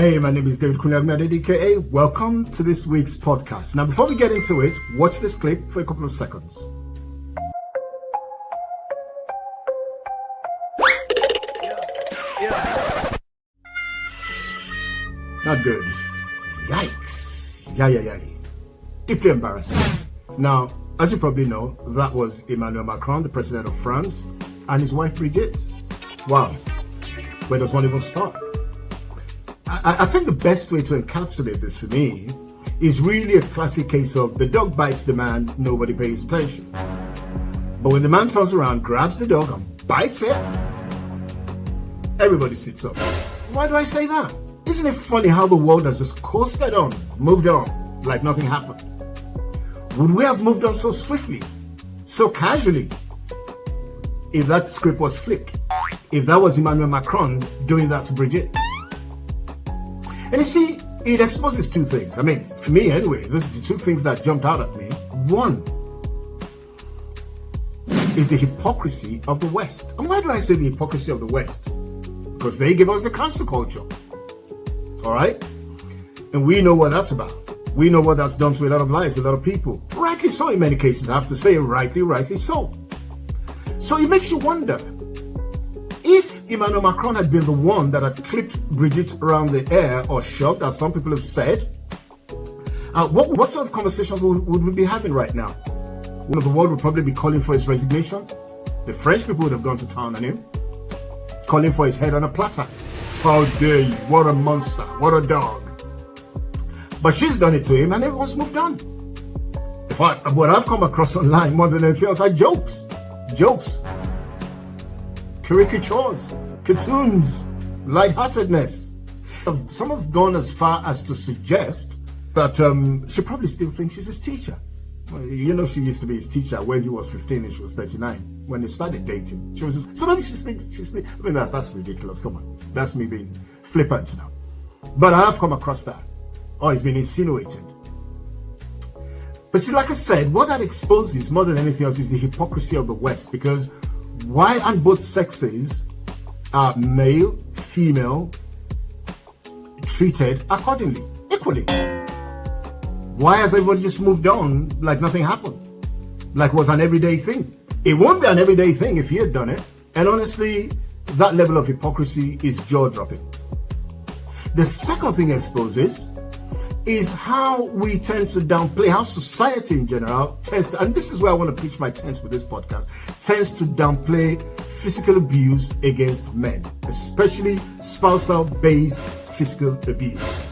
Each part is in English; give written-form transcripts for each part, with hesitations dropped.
Hey, my name is David Kunle Agunbiade, aka welcome to this week's podcast. Now, before we get into it, watch this clip for a couple of seconds. Not good. Yikes. Yeah. Deeply embarrassing. Now, as you probably know, that was Emmanuel Macron, the president of France, and his wife Brigitte. Wow. Where does one even start? I think the best way to encapsulate this for me is really a classic case of the dog bites the man, nobody pays attention. But when the man turns around, grabs the dog and bites it, everybody sits up. Why do I say that? Isn't it funny how the world has just coasted on, moved on, like nothing happened? Would we have moved on so swiftly, so casually, if that script was flipped? If that was Emmanuel Macron doing that to Brigitte? And you see, it exposes two things. I mean, for me anyway, those are the two things that jumped out at me. One is the hypocrisy of the West. And why do I say the hypocrisy of the West? Because they give us the cancel culture. All right? And we know what that's about. We know what that's done to a lot of lives, a lot of people. Rightly so in many cases, I have to say, rightly so. So it makes you wonder, if Emmanuel Macron had been the one that had clipped Brigitte around the air or shoved, as some people have said, what sort of conversations would we be having right now? The world would probably be calling for his resignation. The French people would have gone to town on him, calling for his head on a platter. How dare you? What a monster. What a dog. But she's done it to him and everyone's moved on. What I've come across online more than anything else are jokes, caricatures, cartoons, lightheartedness. Some have gone as far as to suggest that she probably still thinks she's his teacher. Well, you know, she used to be his teacher when he was 15 and she was 39 when they started dating. So maybe she thinks I mean, that's ridiculous. Come on, that's me being flippant now. But I have come across that. Oh, it's been insinuated. But see, like I said, what that exposes more than anything else is the hypocrisy of the West, because why aren't both sexes, male, female, treated accordingly, equally? Why has everybody just moved on like nothing happened? Like it was an everyday thing? It won't be an everyday thing if he had done it. And honestly, that level of hypocrisy is jaw-dropping. The second thing it exposes is how we tend to downplay, how society in general tends to, and this is where I want to pitch my tents with this podcast, tends to downplay physical abuse against men, especially spousal-based physical abuse.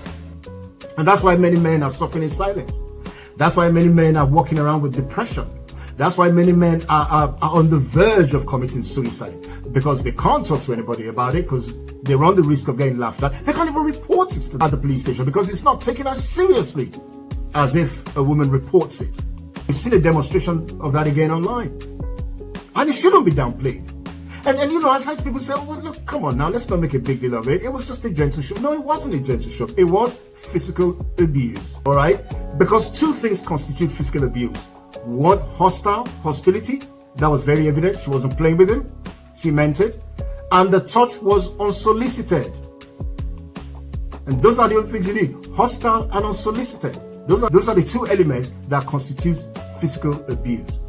And that's why many men are suffering in silence. That's why many men are walking around with depression. That's why many men are on the verge of committing suicide, because they can't talk to anybody about it, because they run the risk of getting laughed at. They can't even report it at the police station because it's not taken as seriously as if a woman reports it. We've seen a demonstration of that again online. And it shouldn't be downplayed. And you know, I've heard people say, oh, well, look, come on now, let's not make a big deal of it. It was just a gentle shock. No, it wasn't a gentle shock. It was physical abuse, all right? Because two things constitute physical abuse. One, hostility. That was very evident. She wasn't playing with him. She meant it. And the touch was unsolicited. And those are the only things you need. Hostile and unsolicited. Those are the two elements that constitute physical abuse.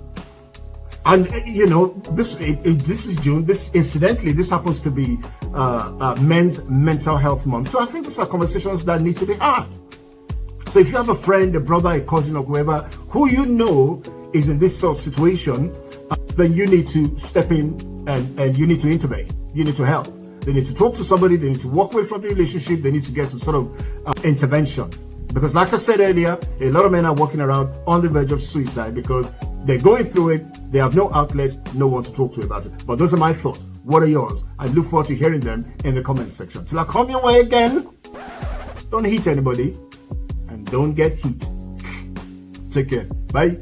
And you know, this is June. Incidentally, this happens to be Men's Mental Health Month. So I think these are conversations that need to be had. So if you have a friend, a brother, a cousin, or whoever who you know is in this sort of situation, then you need to step in and you need to intervene. You need to help. They need to talk to somebody. They need to walk away from the relationship. They need to get some sort of intervention. Because like I said earlier, a lot of men are walking around on the verge of suicide because they're going through it. They have no outlet, no one to talk to about it. But those are my thoughts. What are yours? I look forward to hearing them in the comment section. Till I come your way again, don't hit anybody and don't get hit. Take care. Bye.